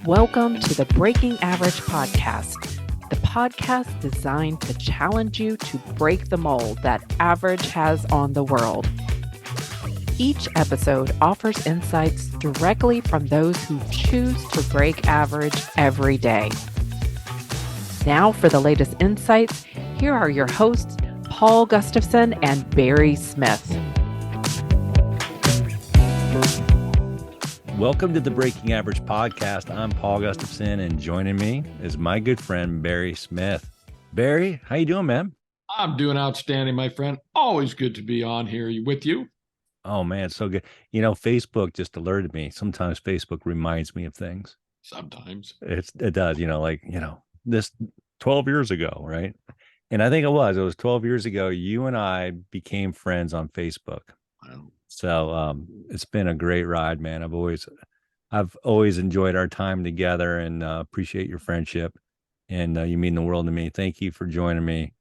Welcome to the Breaking Average podcast, the podcast designed to challenge you to break the mold that average has on the world. Each episode offers insights directly from those who choose to break average every day. Now for the latest insights, here are your hosts, Paul Gustafson and Barry Smith. Welcome to the Breaking Average podcast. I'm Paul Gustafson, and joining me is my good friend, Barry Smith. Barry, how you doing, man? I'm doing outstanding, my friend. Always good to be on here with you. Oh, man, it's so good. You know, Facebook just alerted me. Sometimes Facebook reminds me of things. Sometimes. It does, this 12 years ago, right? And I think it was 12 years ago, you and I became friends on Facebook. Wow. So it's been a great ride, man. I've always enjoyed our time together and appreciate your friendship. And you mean the world to me. Thank you for joining me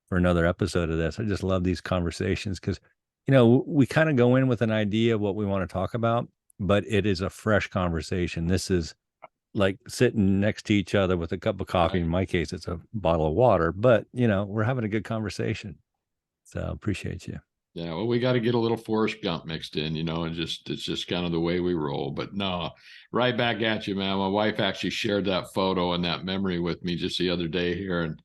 for another episode of this. I just love these conversations because, we kind of go in with an idea of what we want to talk about, but it is a fresh conversation. This is like sitting next to each other with a cup of coffee. Right. In my case, it's a bottle of water, but, we're having a good conversation. So appreciate you. Yeah, well, we got to get a little Forrest Gump mixed in, and it's just kind of the way we roll. But no, right back at you, man. My wife actually shared that photo and that memory with me just the other day here, and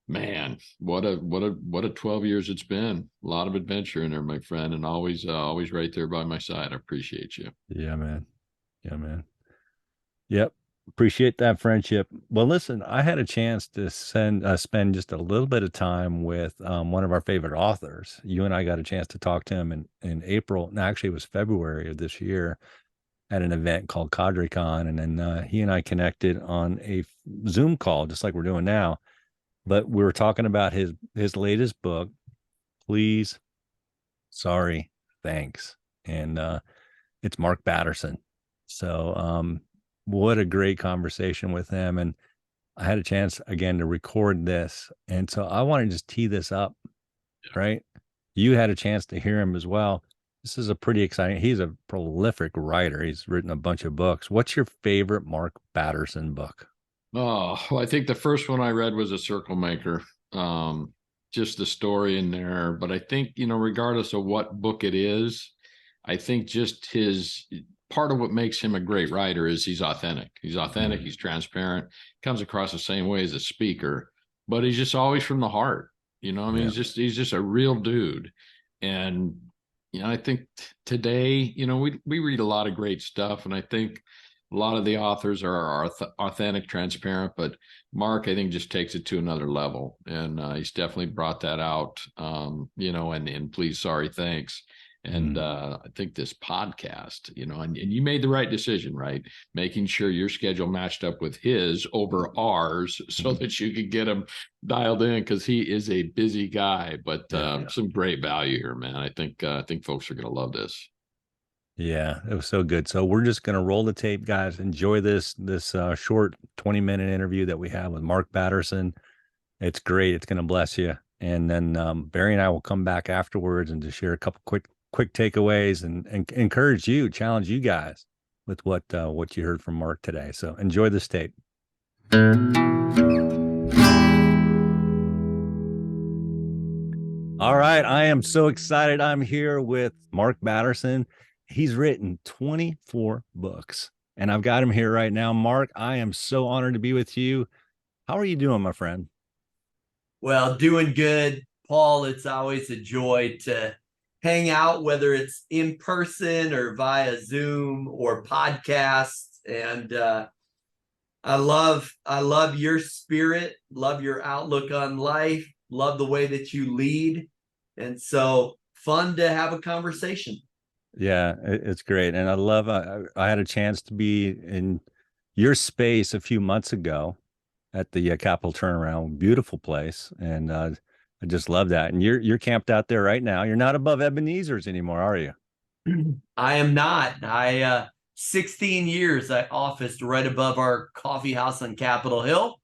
man, what a 12 years it's been. A lot of adventure in there, my friend, and always right there by my side. I appreciate you. Yeah, man. Yep. Appreciate that friendship. Well, listen, I had a chance to spend just a little bit of time with one of our favorite authors. You and I got a chance to talk to him in April. No, actually, it was February of this year at an event called CadreCon. And then he and I connected on a Zoom call, just like we're doing now. But we were talking about his latest book, Please, Sorry, Thanks. And it's Mark Batterson. So what a great conversation with him. And I had a chance again to record this. And so I want to just tee this up, right? You had a chance to hear him as well. This is a pretty exciting, he's a prolific writer. He's written a bunch of books. What's your favorite Mark Batterson book? Oh, well, I think the first one I read was A Circle Maker. Just the story in there. But I think, regardless of what book it is, I think just part of what makes him a great writer is he's authentic. He's transparent, comes across the same way as a speaker, but he's just always from the heart. Yeah. He's just a real dude. And, I think today, we read a lot of great stuff. And I think a lot of the authors are authentic, transparent, but Mark, I think, just takes it to another level. And he's definitely brought that out, and Please, Sorry, Thanks. And I think this podcast, and you made the right decision, right? Making sure your schedule matched up with his over ours so that you could get him dialed in, because he is a busy guy, but some great value here, man. I think folks are going to love this. Yeah, it was so good. So we're just going to roll the tape, guys. Enjoy this short 20-minute interview that we have with Mark Batterson. It's great. It's going to bless you. And then Barry and I will come back afterwards and just share a couple quick takeaways and encourage you, challenge you guys with what you heard from Mark today. So enjoy this tape. All right. I am so excited. I'm here with Mark Batterson. He's written 24 books, and I've got him here right now. Mark, I am so honored to be with you. How are you doing, my friend? Well, doing good, Paul. It's always a joy to hang out, whether it's in person or via Zoom or podcast. And I love your spirit, love your outlook on life, love the way that you lead. And so fun to have a conversation. Yeah, it's great. And I love, I had a chance to be in your space a few months ago at the Capitol Turnaround. Beautiful place. And I just love that. And you're camped out there right now. You're not above Ebenezer's anymore, are you? I am not. 16 years I officed right above our coffee house on Capitol Hill.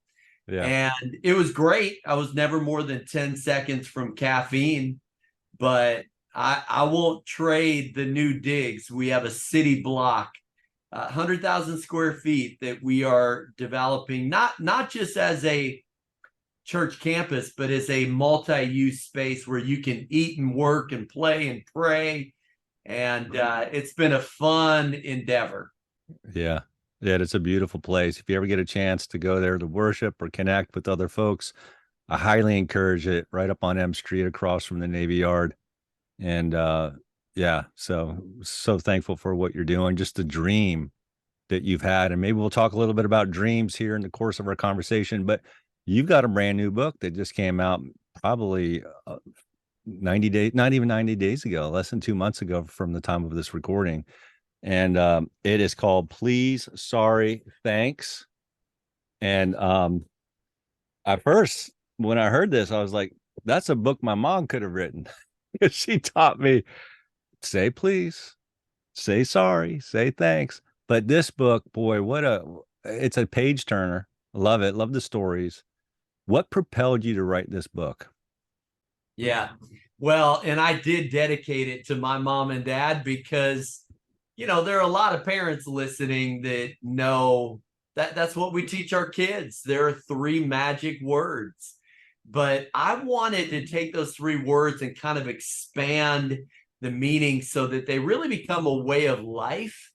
Yeah. And it was great. I was never more than 10 seconds from caffeine, but I won't trade the new digs. We have a city block 100,000 square feet that we are developing, not just as a church campus, but as a multi-use space where you can eat and work and play and pray. And it's been a fun endeavor. Yeah. Yeah, it's a beautiful place. If you ever get a chance to go there to worship or connect with other folks, I highly encourage it. Right up on M Street across from the Navy Yard. And yeah, so thankful for what you're doing, just the dream that you've had. And maybe we'll talk a little bit about dreams here in the course of our conversation, but you've got a brand new book that just came out probably 90 days, not even 90 days ago, less than 2 months ago from the time of this recording. And it is called Please, Sorry, Thanks. And at first, when I heard this, I was like, that's a book my mom could have written. She taught me, say please, say sorry, say thanks. But this book, boy, it's a page turner. Love it. Love the stories. What propelled you to write this book? Yeah. Well, and I did dedicate it to my mom and dad because, there are a lot of parents listening that know that that's what we teach our kids. There are 3 magic words. But I wanted to take those 3 words and kind of expand the meaning so that they really become a way of life.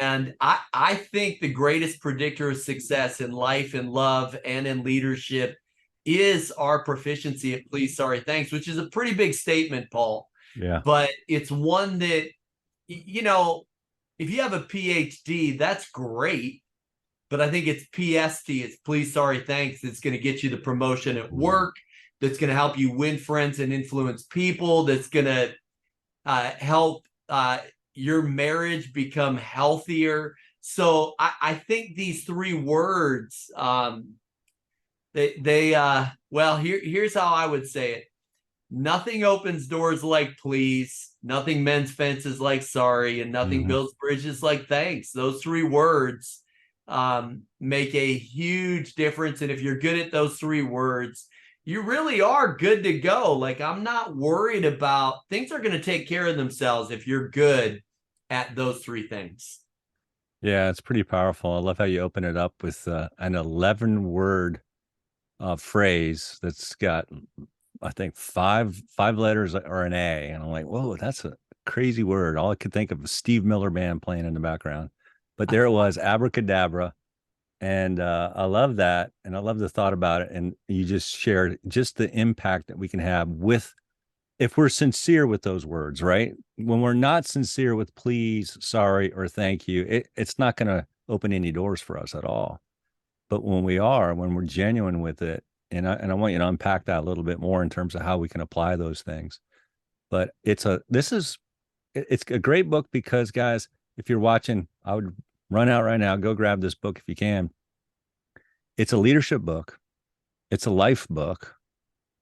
And I think the greatest predictor of success in life, in love, and in leadership is our proficiency at please, sorry, thanks, which is a pretty big statement, Paul. Yeah. But it's one that, if you have a PhD, that's great. But I think it's PST, it's please, sorry, thanks, that's going to get you the promotion at work, that's going to help you win friends and influence people, that's going to help your marriage become healthier. So I think these 3 words, here's how I would say it. Nothing opens doors like please, nothing mends fences like sorry, and nothing builds bridges like thanks. Those 3 words make a huge difference. And if you're good at those 3 words, you really are good to go. Like, I'm not worried about, things are going to take care of themselves if you're good at those 3 things. Yeah, it's pretty powerful. I love how you open it up with an 11-word phrase that's got, I think, five letters or an A. And I'm like, whoa, that's a crazy word. All I could think of was Steve Miller Band playing in the background. But there it was, abracadabra. And I love that. And I love the thought about it. And you just shared just the impact that we can have if we're sincere with those words, right? When we're not sincere with please, sorry, or thank you, it's not going to open any doors for us at all. But when we're genuine with it, and I want you to unpack that a little bit more in terms of how we can apply those things. But it's a great book because, guys, if you're watching, I would run out right now, go grab this book if you can. It's a leadership book. It's a life book.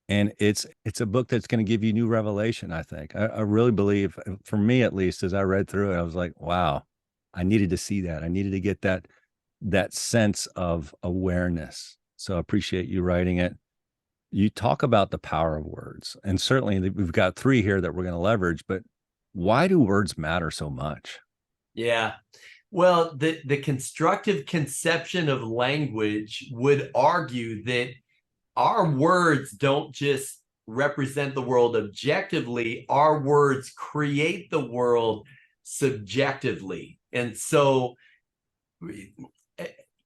And it's a book that's going to give you new revelation, I think. I really believe, for me at least, as I read through it, I was like, wow, I needed to see that. I needed to get that sense of awareness. So I appreciate you writing it. You talk about the power of words. And certainly we've got 3 here that we're going to leverage, but why do words matter so much? Yeah. Well, the constructive conception of language would argue that our words don't just represent the world objectively, our words create the world subjectively. And so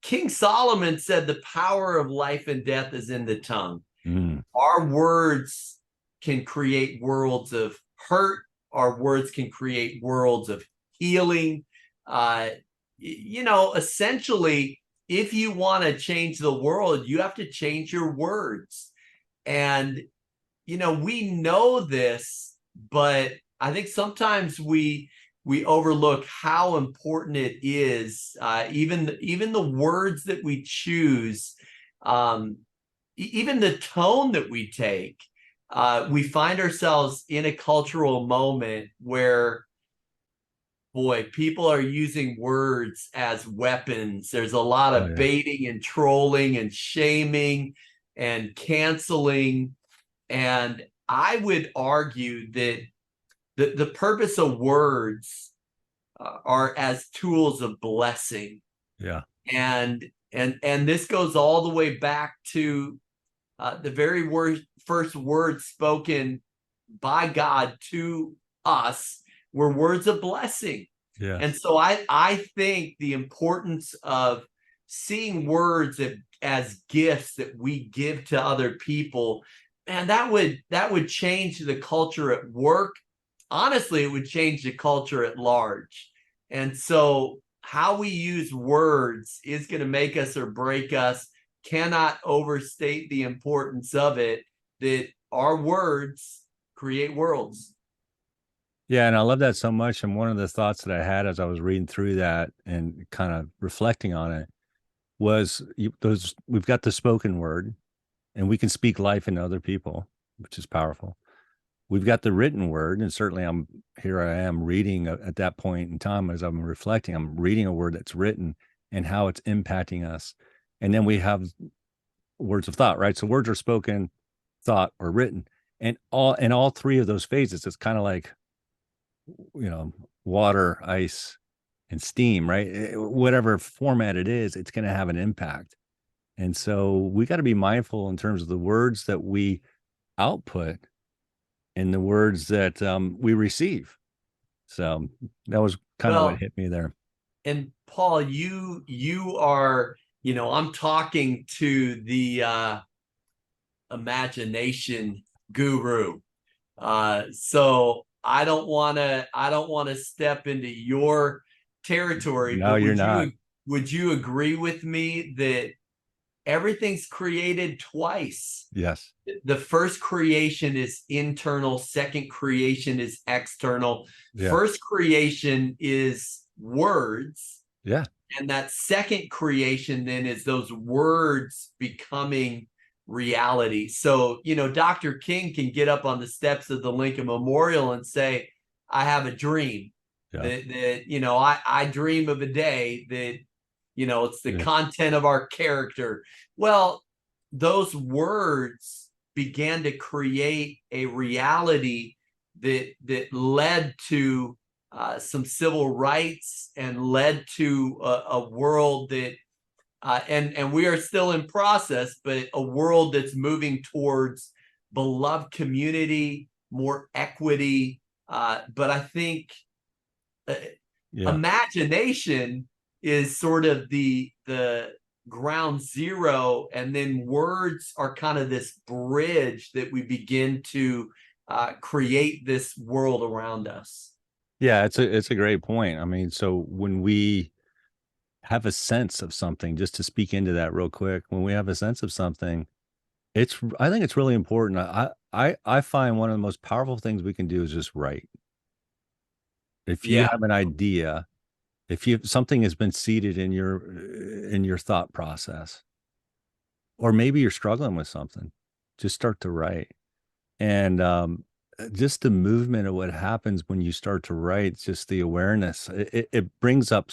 King Solomon said the power of life and death is in the tongue. Our words can create worlds of hurt. Our words can create worlds of healing. Essentially, if you want to change the world, you have to change your words. And, we know this, but I think sometimes we overlook how important it is, even the words that we choose, even the tone that we take. We find ourselves in a cultural moment where, boy, people are using words as weapons. There's a lot of baiting and trolling and shaming and canceling. And I would argue that the purpose of words are as tools of blessing. Yeah. And this goes all the way back to the very first words spoken by God to us were words of blessing. Yeah. And so I think the importance of seeing words as gifts that we give to other people, man, that would change the culture at work. Honestly, it would change the culture at large. And so how we use words is going to make us or break us. Cannot overstate the importance of it, that our words create worlds. Yeah, and I love that so much. And one of the thoughts that I had as I was reading through that and kind of reflecting on it was we've got the spoken word, and we can speak life into other people, which is powerful. We've got the written word, and certainly I am reading at that point in time as I'm reflecting, I'm reading a word that's written and how it's impacting us. And then we have words of thought, right? So words are spoken, thought, or written. And all three of those phases, it's kind of like, water, ice, and steam, right? Whatever format it is, it's going to have an impact. And so we got to be mindful in terms of the words that we output and the words that we receive. So that was kind of what hit me there. And Paul, you are, I'm talking to the imagination guru. So I don't want to step into your territory. No, you're not. Would you agree with me that everything's created twice? Yes. The first creation is internal, second creation is external. Yeah. First creation is words. Yeah. And that second creation then is those words becoming reality. So, Dr. King can get up on the steps of the Lincoln Memorial and say, I have a dream. Yeah. That I dream of a day that, it's the content of our character. Well, those words began to create a reality that led to some civil rights and led to a world that and we are still in process, but a world that's moving towards beloved community, more equity. But I think imagination is sort of the ground zero, and then words are kind of this bridge that we begin to create this world around us. Yeah, it's a great point. I mean, so when we have a sense of something, just to speak into that real quick, when we have a sense of something, I think it's really important. I find one of the most powerful things we can do is just write. If you have an idea, if something has been seeded in your thought process, or maybe you're struggling with something, just start to write. And just the movement of what happens when you start to write, just the awareness, it brings up,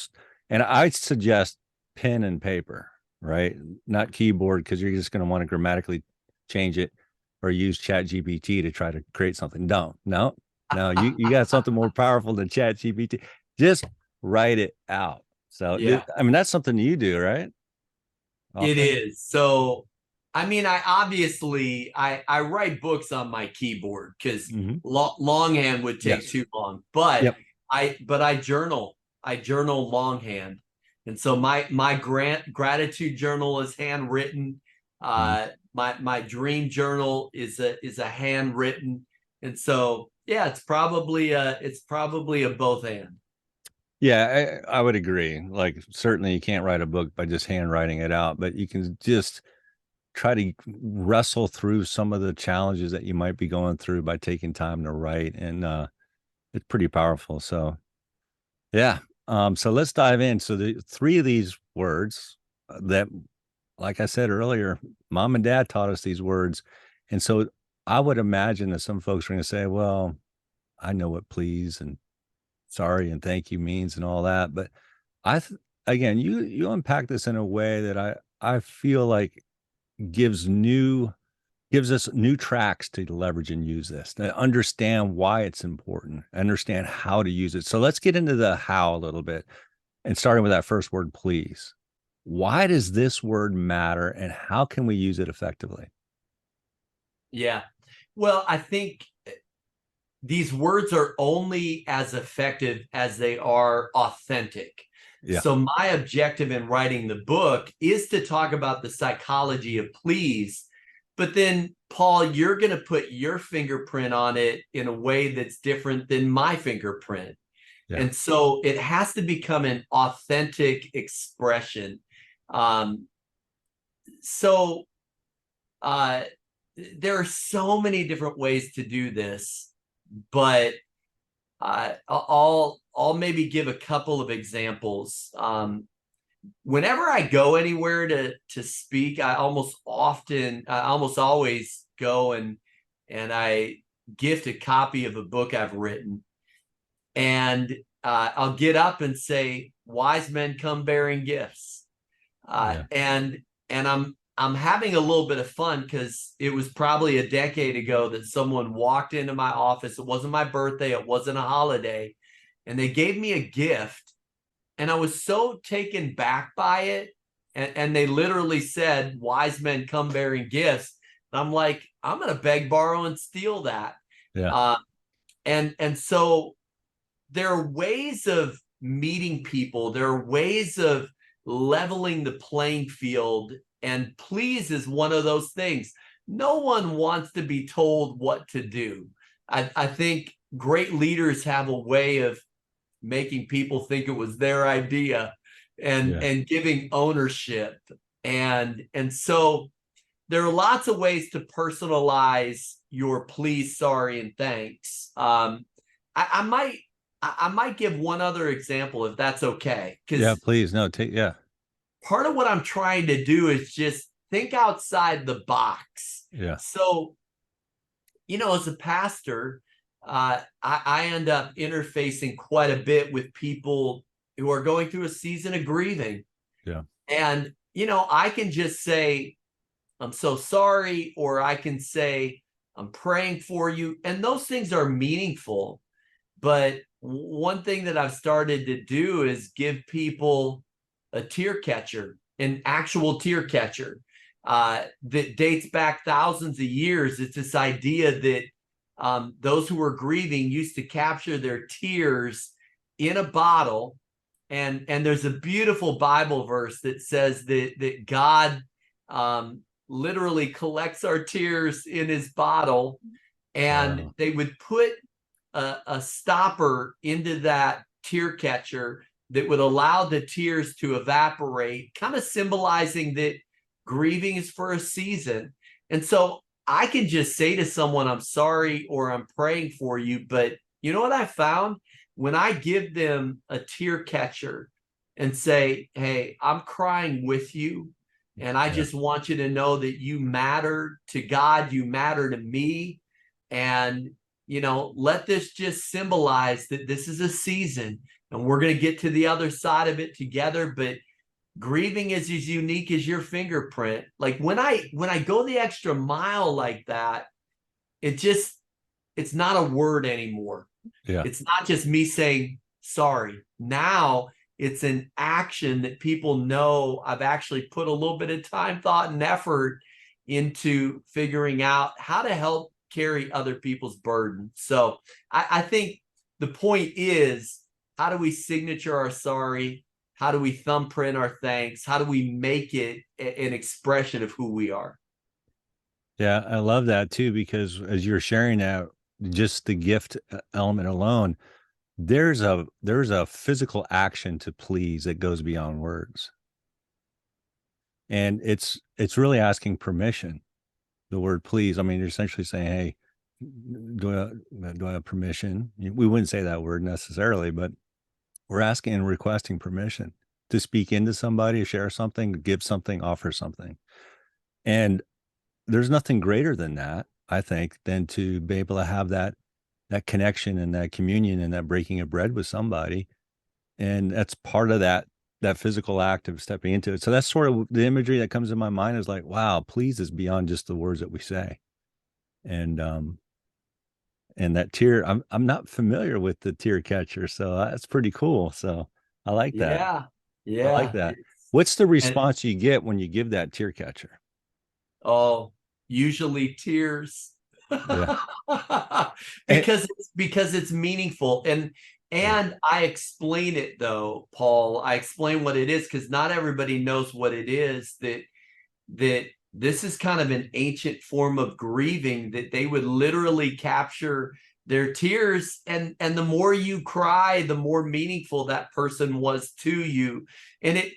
and I suggest pen and paper, right? Not keyboard, because you're just going to want to grammatically change it or use ChatGPT to try to create something. No, you got something more powerful than ChatGPT. Just write it out. So I mean, that's something you do, right? Often? It is. So I mean, I write books on my keyboard because longhand would take too long. But I journal. I journal longhand, and so my gratitude journal is handwritten. My dream journal is a handwritten, and so it's probably a both and. Yeah, I would agree. Like, certainly you can't write a book by just handwriting it out, but you can just try to wrestle through some of the challenges that you might be going through by taking time to write. And it's pretty powerful. So, so let's dive in. So the three of these words that, like I said earlier, mom and dad taught us these words. And so I would imagine that some folks are going to say, well, I know what please and sorry and thank you means and all that. But again, you unpack this in a way that I feel like gives new gives us new tracks to leverage and use this, to understand why it's important, understand how to use it. So let's get into the how a little bit, and starting with that first word, please. Why does this word matter, and how can we use it effectively? Yeah. Well, I think these words are only as effective as they are authentic. Yeah. So my objective in writing the book is to talk about the psychology of please, but then Paul, you're going to put your fingerprint on it in a way that's different than my fingerprint. Yeah. And so it has to become an authentic expression. So there are so many different ways to do this, but I'll maybe give a couple of examples. Whenever I go anywhere to speak, I almost always go and I gift a copy of a book I've written, and I'll get up and say, "Wise men come bearing gifts," and I'm having a little bit of fun because it was probably a decade ago that someone walked into my office. It wasn't my birthday, it wasn't a holiday, and they gave me a gift, and I was so taken back by it. And they literally said, "Wise men come bearing gifts." And I'm like, I'm gonna beg, borrow, and steal that. Yeah. And so there are ways of meeting people. There are ways of leveling the playing field. And please is one of those things. No one wants to be told what to do. I think great leaders have a way of making people think it was their idea and giving ownership. And so there are lots of ways to personalize your please, sorry, and thanks. I might give one other example if that's okay. Yeah, please. No, Part of what I'm trying to do is just think outside the box. Yeah. So, as a pastor, I end up interfacing quite a bit with people who are going through a season of grieving. Yeah. And, I can just say, "I'm so sorry," or I can say, "I'm praying for you." And those things are meaningful. But one thing that I've started to do is give people a tear catcher, an actual tear catcher that dates back thousands of years. It's this idea that those who were grieving used to capture their tears in a bottle. And there's a beautiful Bible verse that says that God literally collects our tears in his bottle. And they would put a stopper into that tear catcher that would allow the tears to evaporate, kind of symbolizing that grieving is for a season. And so I can just say to someone, "I'm sorry," or "I'm praying for you." But you know what I found? When I give them a tear catcher and say, "Hey, I'm crying with you, and I just want you to know that you matter to God, you matter to me. And, let this just symbolize that this is a season and we're going to get to the other side of it together. But grieving is as unique as your fingerprint." Like when I go the extra mile like that, it's not a word anymore. Yeah. It's not just me saying sorry. Now it's an action that people know I've actually put a little bit of time, thought, and effort into figuring out how to help carry other people's burden. So I think the point is, how do we signature our sorry? How do we thumbprint our thanks? How do we make it an expression of who we are? Yeah, I love that too, because as you're sharing that, just the gift element alone, there's a physical action to please that goes beyond words. And it's really asking permission. The word please, I mean, you're essentially saying, "Hey, do I have permission?" We wouldn't say that word necessarily, but we're asking and requesting permission to speak into somebody, to share something, to give something, offer something. And there's nothing greater than that, I think, than to be able to have that connection and that communion and that breaking of bread with somebody. And that's part of that that physical act of stepping into it. So that's sort of the imagery that comes in my mind is like, wow, please is beyond just the words that we say. And that tear, I'm not familiar with the tear catcher, so that's pretty cool. So I like that. Yeah. I like Yeah. that. What's the And response you get when you give that tear catcher? oh, usually tears. Yeah. And, because it's meaningful. And yeah. I explain it though, Paul. I explain what it is because not everybody knows what it is, that this is kind of an ancient form of grieving, that they would literally capture their tears, and the more you cry, the more meaningful that person was to you. And it,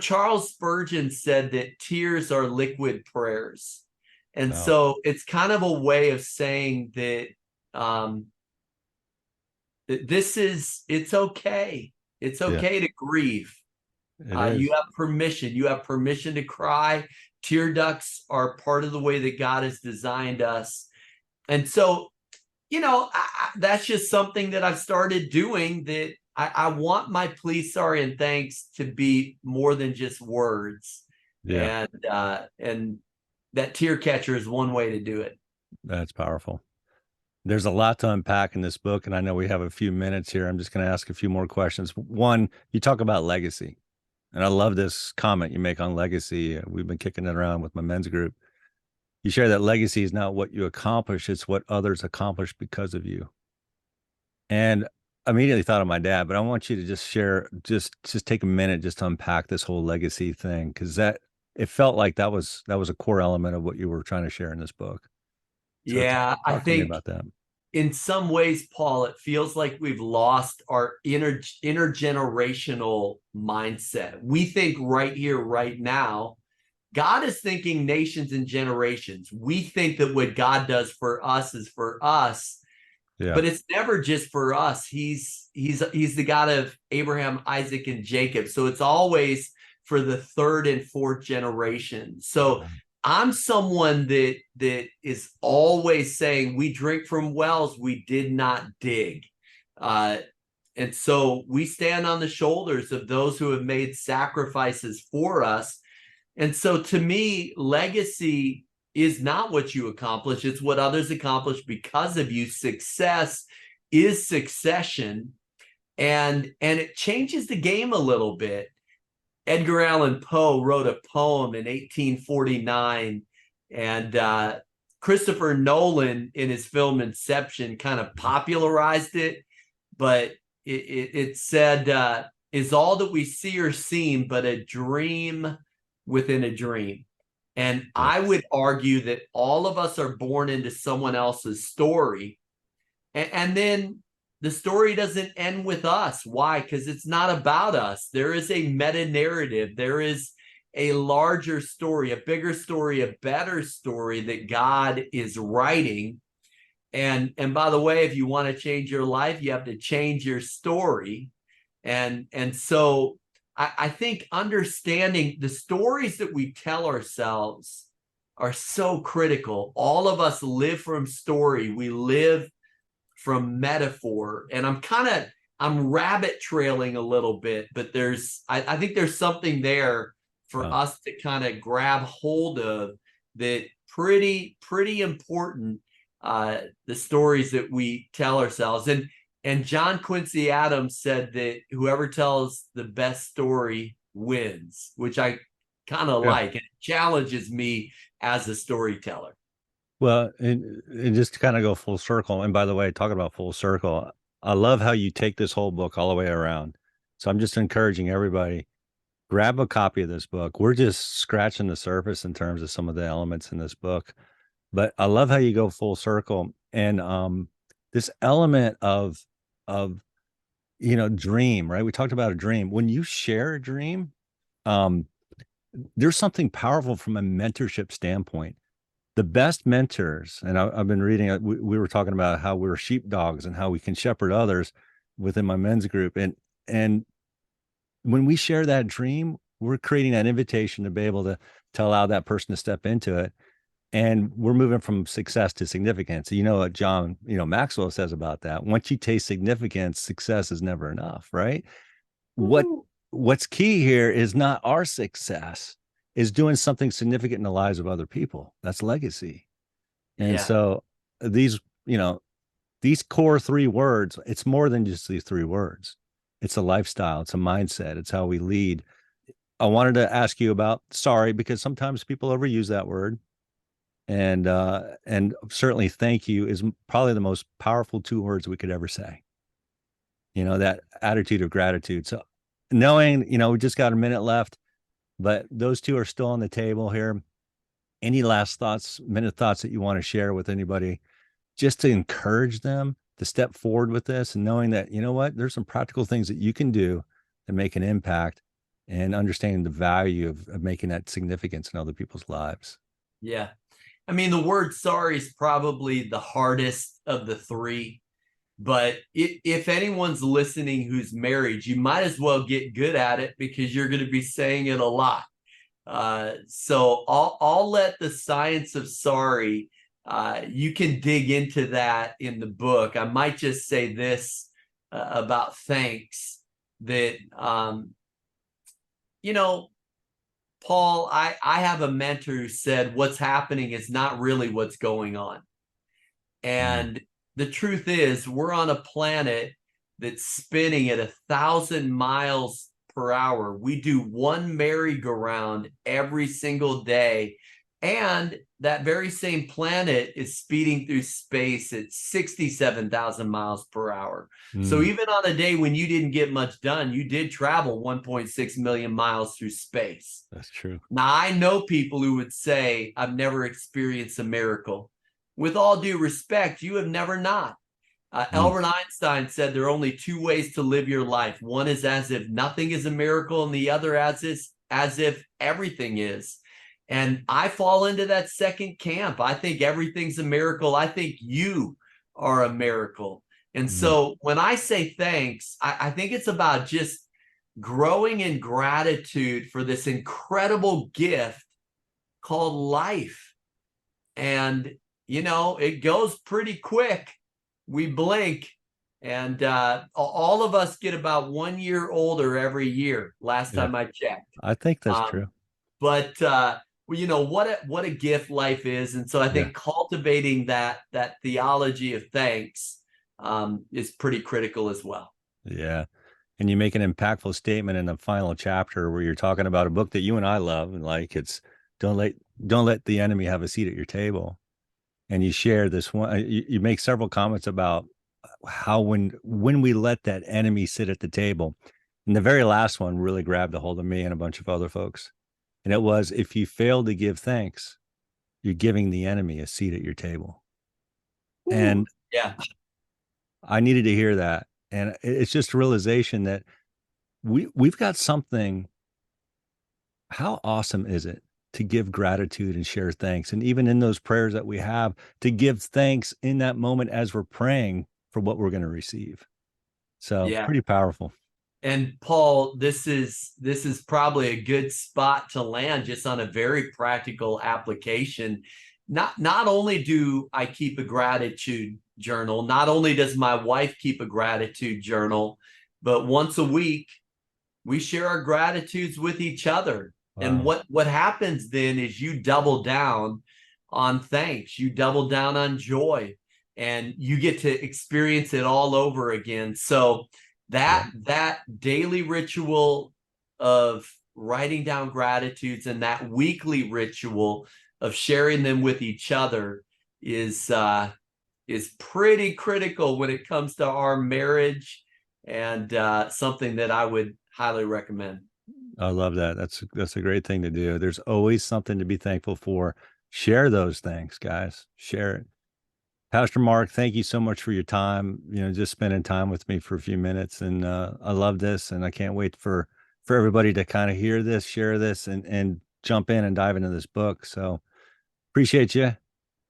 Charles Spurgeon said that tears are liquid prayers. And Wow. so it's kind of a way of saying that it's okay. It's Yeah, okay to grieve. it is. You have permission. You have permission to cry. Tear ducts are part of the way that God has designed us. And so, that's just something that I've started doing, that I want my please, sorry, and thanks to be more than just words. Yeah, And that tear catcher is one way to do it. that's powerful. There's a lot to unpack in this book, and I know we have a few minutes here. I'm just going to ask a few more questions. One, you talk about legacy, and I love this comment you make on legacy. We've been kicking it around with my men's group. You share that legacy is not what you accomplish, it's what others accomplish because of you. And I immediately thought of my dad, but I want you to just share, just take a minute just to unpack this whole legacy thing, because it felt like that was a core element of what you were trying to share in this book. So Yeah, I talk to me think about that. in some ways, Paul, it feels like we've lost our intergenerational mindset. We think right here, right now. God is thinking nations and generations. We think that what God does for us is for us, Yeah. but it's never just for us. He's the God of Abraham, Isaac, and Jacob. So it's always for the third and fourth generation. So I'm someone that is always saying, we drink from wells we did not dig. And so we stand on the shoulders of those who have made sacrifices for us. And so to me, legacy is not what you accomplish, it's what others accomplish because of you. Success is succession, and it changes the game a little bit. Edgar Allan Poe wrote a poem in 1849, and Christopher Nolan in his film Inception kind of popularized it, but it said, is all that we see or seem but a dream within a dream? And I would argue that all of us are born into someone else's story. And then the story doesn't end with us. Why? Because it's not about us. There is a meta narrative. There is a larger story, a bigger story, a better story that God is writing. And by the way, if you want to change your life, you have to change your story. And so I think understanding the stories that we tell ourselves are so critical. All of us live from story. We live from metaphor. And I'm rabbit trailing a little bit, but I think there's something there for us to kind of grab hold of, that pretty important, the stories that we tell ourselves. And John Quincy Adams said that whoever tells the best story wins, which I kind of like. It challenges me as a storyteller. Well, and just to kind of go full circle. And by the way, talking about full circle, I love how you take this whole book all the way around. So I'm just encouraging everybody, grab a copy of this book. We're just scratching the surface in terms of some of the elements in this book, but I love how you go full circle. And this element of dream, right? We talked about a dream. When you share a dream, there's something powerful from a mentorship standpoint. The best mentors, and I've been reading, we were talking about how we're sheepdogs and how we can shepherd others within my men's group. And when we share that dream, we're creating that invitation to be able to allow that person to step into it. And we're moving from success to significance. You know what John, Maxwell says about that. Once you taste significance, success is never enough, right? What what's key here is not our success, is doing something significant in the lives of other people. That's legacy. And so these, these core 3 words, it's more than just these 3 words. It's a lifestyle. It's a mindset. It's how we lead. I wanted to ask you about sorry, because sometimes people overuse that word. And certainly thank you is probably the most powerful 2 words we could ever say. That attitude of gratitude. So knowing, we just got a minute left, but those 2 are still on the table here. Any last minute thoughts that you want to share with anybody, just to encourage them to step forward with this, and knowing that, there's some practical things that you can do to make an impact, and understanding the value of making that significance in other people's lives. Yeah. I mean, the word sorry is probably the hardest of the 3, but if anyone's listening who's married, you might as well get good at it, because you're going to be saying it a lot. So I'll let the science of sorry, you can dig into that in the book. I might just say this about thanks, that, Paul, I have a mentor who said what's happening is not really what's going on. And the truth is, we're on a planet that's spinning at 1,000 miles per hour. We do one merry-go-round every single day. And that very same planet is speeding through space at 67,000 miles per hour. So even on a day when you didn't get much done, you did travel 1.6 million miles through space. That's true. Now, I know people who would say, I've never experienced a miracle. With all due respect, you have never not. Albert Einstein said there are only 2 ways to live your life. One is as if nothing is a miracle, and the other as if everything is. And I fall into that second camp. I think everything's a miracle. I think you are a miracle. And so when I say thanks, I think it's about just growing in gratitude for this incredible gift called life. And, it goes pretty quick. We blink, and all of us get about 1 year older every year, last time I checked. I think that's true. But what a gift life is. And so I think cultivating that theology of thanks is pretty critical as well. Yeah. And you make an impactful statement in the final chapter where you're talking about a book that you and I love, and it's don't let the enemy have a seat at your table. And you share this one, you make several comments about how when we let that enemy sit at the table, and the very last one really grabbed a hold of me and a bunch of other folks. And it was, if you fail to give thanks, you're giving the enemy a seat at your table. Ooh, and I needed to hear that. And it's just a realization that we've got something. How awesome is it to give gratitude and share thanks? And even in those prayers that we have, to give thanks in that moment as we're praying for what we're going to receive. So pretty powerful. And Paul, this is probably a good spot to land just on a very practical application. Not only do I keep a gratitude journal, not only does my wife keep a gratitude journal, but once a week we share our gratitudes with each other. Wow. And what happens then is you double down on thanks, you double down on joy, and you get to experience it all over again. So that daily ritual of writing down gratitudes and that weekly ritual of sharing them with each other is pretty critical when it comes to our marriage, and something that I would highly recommend. I love that. That's a great thing to do. There's always something to be thankful for. Share those things, guys. Share it. Pastor Mark, thank you so much for your time, just spending time with me for a few minutes. And I love this, and I can't wait for everybody to kind of hear this, share this, and jump in and dive into this book. So appreciate you.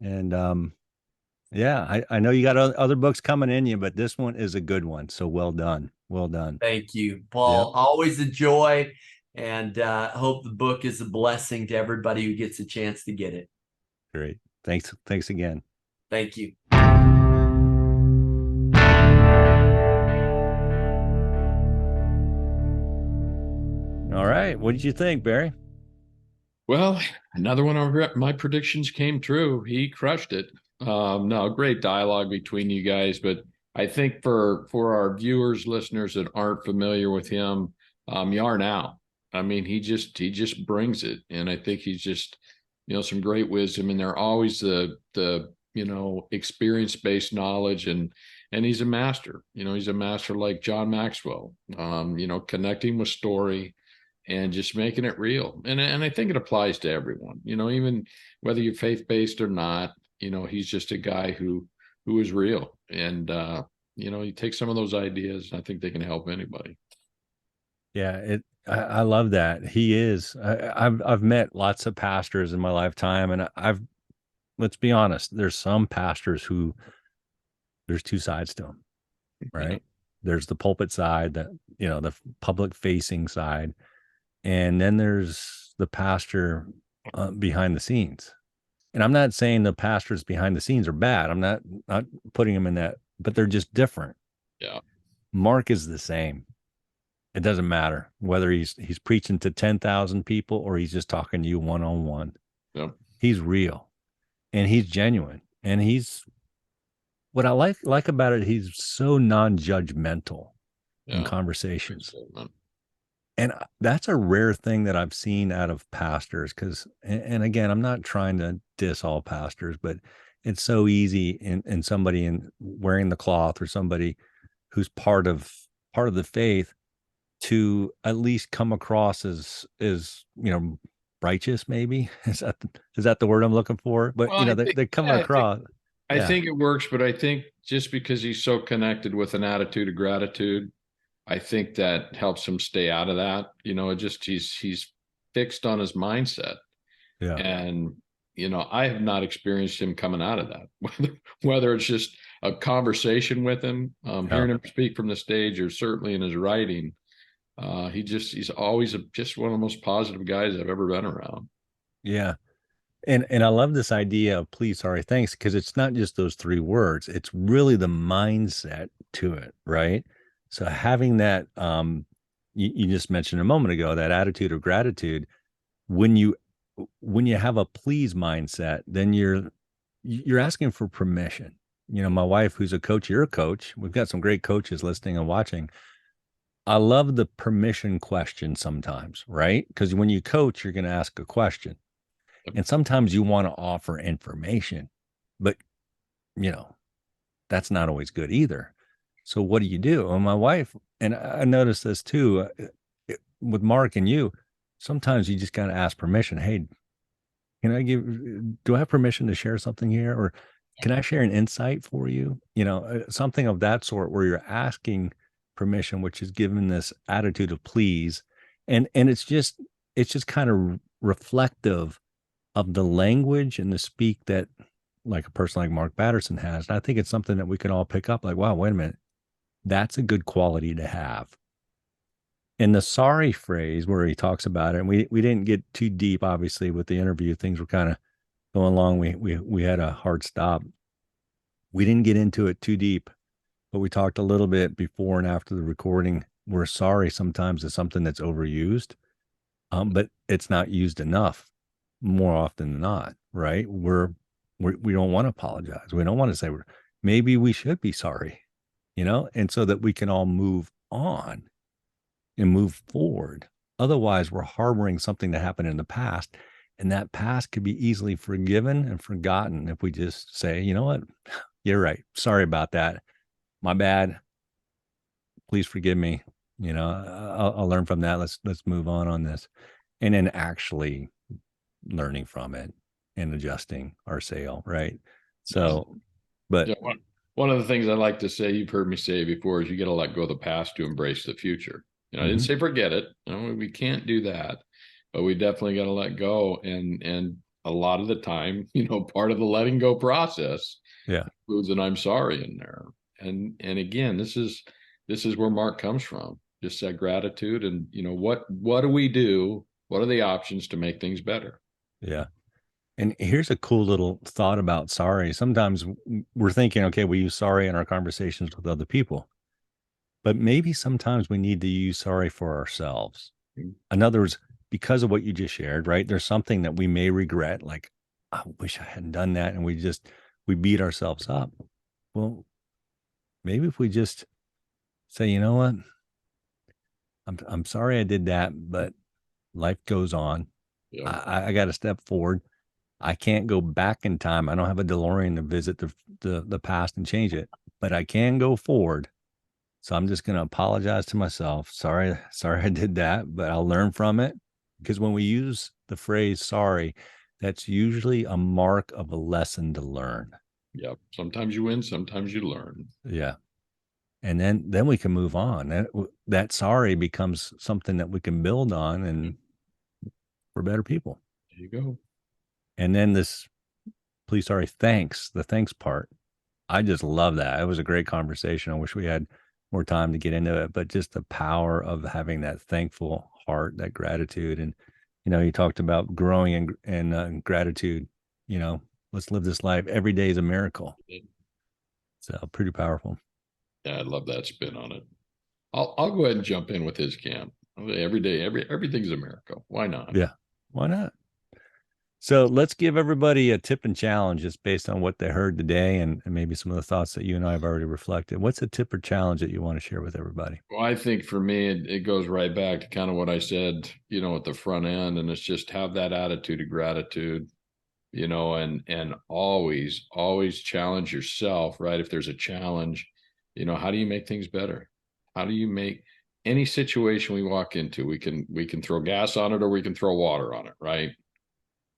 And I know you got other books coming in you, but this one is a good one. So well done. Well done. Thank you, Paul. Yep. Always a joy, and hope the book is a blessing to everybody who gets a chance to get it. Great. Thanks again. Thank you. All right. What did you think, Barry? Well, another one of my predictions came true. He crushed it. No, great dialogue between you guys, but I think for our viewers, listeners that aren't familiar with him, you are now. I mean, he just brings it, and I think he's just some great wisdom, and they're always the experience based knowledge, and he's a master. He's a master like John Maxwell. Connecting with story and just making it real. And I think it applies to everyone, even whether you're faith-based or not, he's just a guy who is real. And he takes some of those ideas, and I think they can help anybody. Yeah, I love that. He is. I've met lots of pastors in my lifetime, and let's be honest, there's some pastors who there's two sides to them, right? Yeah. There's the pulpit side, the public facing side, and then there's the pastor behind the scenes. And I'm not saying the pastors behind the scenes are bad. I'm not putting them in that, but they're just different. Yeah. Mark is the same. It doesn't matter whether he's preaching to 10,000 people or he's just talking to you one-on-one. Yeah. He's real and he's genuine. And what I like about it, he's so non-judgmental in conversations. And that's a rare thing that I've seen out of pastors and again, I'm not trying to diss all pastors, but it's so easy in somebody wearing the cloth or somebody who's part of the faith to at least come across as righteous, maybe. Is that the word I'm looking for? But Well, they come across. I think it works, but I think just because he's so connected with an attitude of gratitude, I think that helps him stay out of that. He's fixed on his mindset. Yeah. And I have not experienced him coming out of that. Whether it's just a conversation with him, hearing him speak from the stage, or certainly in his writing, he's always just one of the most positive guys I've ever been around. Yeah. And I love this idea of please, sorry, thanks, because it's not just those three words. It's really the mindset to it, right? So having that, you just mentioned a moment ago, that attitude of gratitude, when you have a please mindset, then you're asking for permission. My wife, who's a coach, you're a coach. We've got some great coaches listening and watching. I love the permission question sometimes, right? Because when you coach, you're going to ask a question. And sometimes you want to offer information, but that's not always good either. So what do you do? Well, my wife, and I noticed this too, with Mark and you, sometimes you just got to ask permission. Hey, do I have permission to share something here? Or can I share an insight for you? Something of that sort where you're asking permission, which is given this attitude of please. And it's just kind of reflective of the language and the speak that like a person like Mark Batterson has. And I think it's something that we can all pick up like, wow, wait a minute. That's a good quality to have. And the sorry phrase where he talks about it, and we didn't get too deep, obviously, with the interview. Things were kind of going along. We had a hard stop. We didn't get into it too deep, but we talked a little bit before and after the recording. We're sorry sometimes is something that's overused, but it's not used enough more often than not, right? We don't want to apologize. We don't want to say maybe we should be sorry, and so that we can all move on and move forward. Otherwise, we're harboring something that happened in the past, and that past could be easily forgiven and forgotten if we just say, you know what, you're right. Sorry about that. My bad. Please forgive me. I'll learn from that. Let's move on this. And then actually learning from it and adjusting our sail. Right. So, but one of the things I like to say, you've heard me say before, is you got to let go of the past to embrace the future. I didn't say forget it. We can't do that, but we definitely got to let go. And a lot of the time, part of the letting go process includes an I'm sorry in there. And again, this is where Mark comes from. Just that gratitude. And what do we do? What are the options to make things better? Yeah. And here's a cool little thought about sorry. Sometimes we're thinking, okay, we use sorry in our conversations with other people, but maybe sometimes we need to use sorry for ourselves. In other words, because of what you just shared, right? There's something that we may regret, like, I wish I hadn't done that. And we beat ourselves up. Well, maybe if we just say, you know what? I'm sorry I did that, but life goes on. Yeah. I got to step forward. I can't go back in time. I don't have a DeLorean to visit the past and change it, but I can go forward. So I'm just going to apologize to myself. Sorry I did that, but I'll learn from it. Because when we use the phrase sorry, that's usually a mark of a lesson to learn. Yep. Sometimes you win, sometimes you learn. Yeah. And then we can move on. That sorry becomes something that we can build on, and we're better people. There you go. And then this please, sorry, thanks, the thanks part. I just love that. It was a great conversation. I wish we had more time to get into it, but just the power of having that thankful heart, that gratitude. And, you talked about growing in gratitude. Let's live this life. Every day is a miracle. So pretty powerful. Yeah, I love that spin on it. I'll go ahead and jump in with his camp. Every day, everything's a miracle. Why not? Yeah, why not? So let's give everybody a tip and challenge just based on what they heard today and maybe some of the thoughts that you and I have already reflected. What's a tip or challenge that you want to share with everybody? Well, I think for me, it goes right back to kind of what I said, at the front end, and it's just have that attitude of gratitude, and always challenge yourself, right? If there's a challenge, how do you make things better? How do you make any situation we walk into, we can throw gas on it or we can throw water on it, right?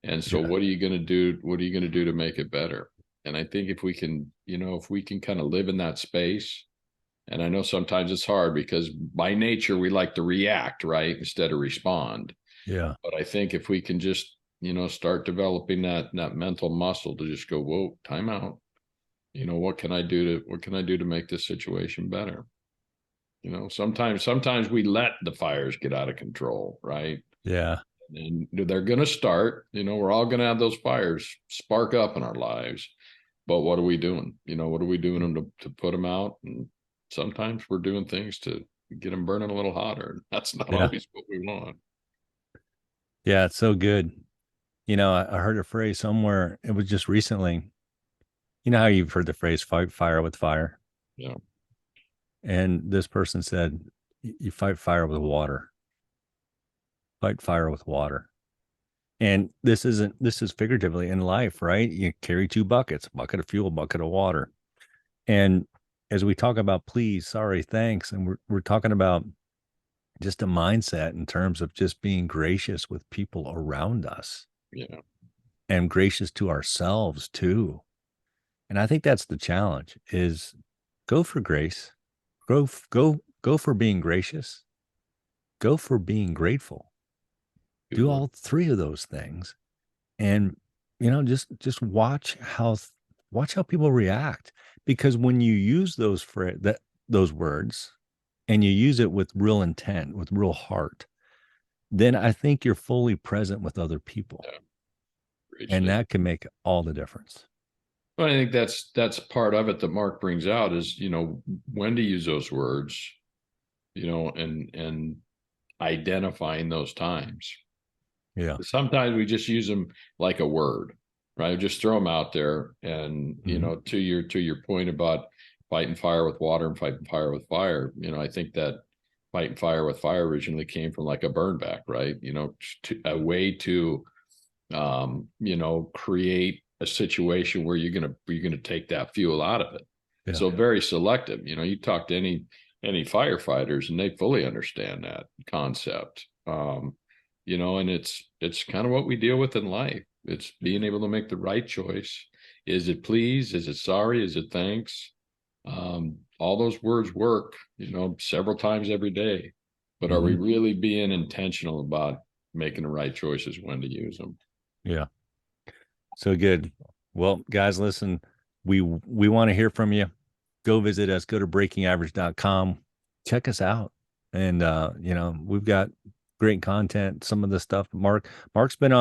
And so Yeah. what are you going to do? What are you going to do to make it better? And I think if we can kind of live in that space, and I know sometimes it's hard because by nature we like to react, right, instead of respond. Yeah. But I think if we can just, start developing that mental muscle to just go, whoa, time out. What can I do to make this situation better? Sometimes we let the fires get out of control, right? Yeah. And they're going to start, we're all going to have those fires spark up in our lives, but what are we doing? What are we doing to put them out? And sometimes we're doing things to get them burning a little hotter. That's not always what we want. Yeah, it's so good. I heard a phrase somewhere. It was just recently. You know how you've heard the phrase fight fire with fire? Yeah. And this person said, you fight fire with water. Fight fire with water. And this is figuratively in life, right? You carry two buckets, a bucket of fuel, a bucket of water. And as we talk about please, sorry, thanks, and we're talking about just a mindset in terms of just being gracious with people around us. Yeah. And gracious to ourselves too. And I think that's the challenge is go for grace, go for being gracious, go for being grateful. Good Do word. all three of those things. And, just watch how people react. Because when you use those words and you use it with real intent, with real heart, then I think you're fully present with other people. Yeah. Great And statement. that can make all the difference. Well, I think that's part of it that Mark brings out is, when to use those words, and identifying those times. Yeah. Sometimes we just use them like a word, right? Just throw them out there. And, to your point about fighting fire with water and fighting fire with fire, I think that fighting fire with fire originally came from like a burn back, right? A way to, create a situation where you're gonna take that fuel out of it. Yeah. So very selective. You talk to any firefighters and they fully understand that concept. And it's kind of what we deal with in life. It's being able to make the right choice. Is it please? Is it sorry? Is it thanks? All those words work, several times every day. But are we really being intentional about making the right choices when to use them? Yeah. So good. Well, guys, listen, we want to hear from you. Go visit us, go to breakingaverage.com, check us out. And we've got great content. Some of the stuff Mark's been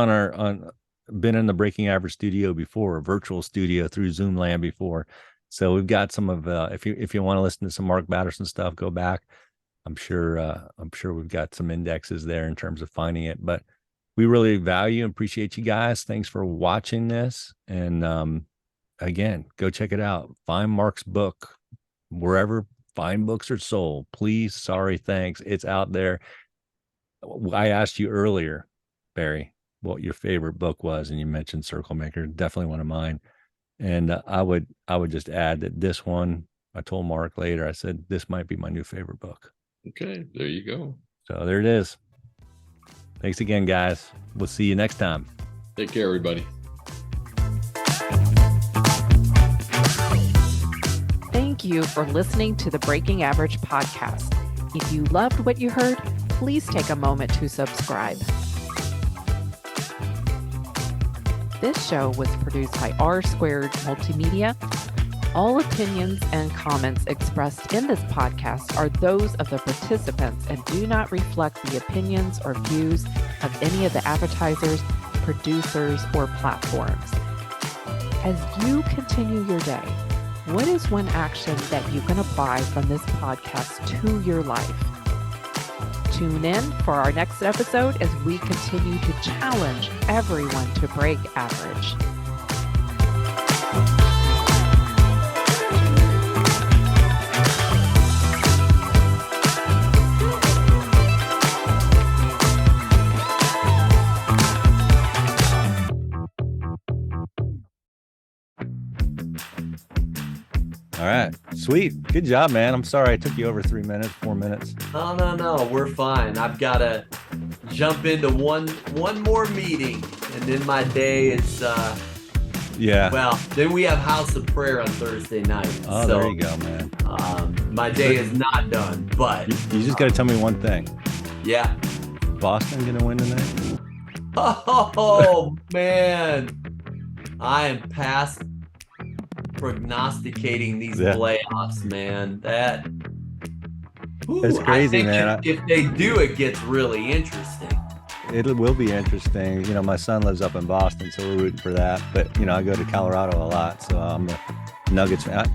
been in the Breaking Average studio before, a virtual studio through Zoom land before. So we've got some of if you want to listen to some Mark Batterson stuff, go back. I'm sure we've got some indexes there in terms of finding it, but we really value and appreciate you guys. Thanks for watching this. And again, go check it out. Find Mark's book wherever fine books are sold. Please, sorry, thanks. It's out there. I asked you earlier, Barry, what your favorite book was, and you mentioned Circle Maker. Definitely one of mine. And I would just add that this one, I told Mark later, I said, this might be my new favorite book. Okay, there you go. So there it is. Thanks again, guys. We'll see you next time. Take care, everybody. Thank you for listening to the Breaking Average podcast. If you loved what you heard, please take a moment to subscribe. This show was produced by R Squared Multimedia. All opinions and comments expressed in this podcast are those of the participants and do not reflect the opinions or views of any of the advertisers, producers, or platforms. As you continue your day, what is one action that you can apply from this podcast to your life? Tune in for our next episode as we continue to challenge everyone to break average. All right. Sweet. Good job, man. I'm sorry I took you over 3 minutes, 4 minutes. No, we're fine. I've got to jump into one more meeting, and then my day is Yeah. well, then we have House of Prayer on Thursday night. Oh, so, there you go, man. my day is not done, but You just got to tell me one thing. yeah. Boston going to win tonight? Oh man, I am past prognosticating these playoffs, man. That's crazy, I think man. If they do, it gets really interesting. It will be interesting. You know, my son lives up in Boston, so we're rooting for that. But, you know, I go to Colorado a lot, so I'm a Nuggets fan.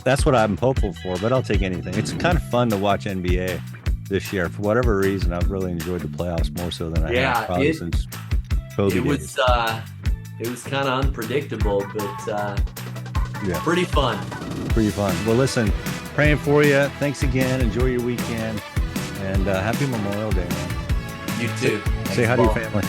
That's what I'm hopeful for, but I'll take anything. It's kind of fun to watch NBA this year. For whatever reason, I've really enjoyed the playoffs more so than I have probably since COVID. It was kind of unpredictable, but pretty fun. Pretty fun. Well, listen, praying for you. Thanks again. Enjoy your weekend, and happy Memorial Day, man. You too. Say hi to your family.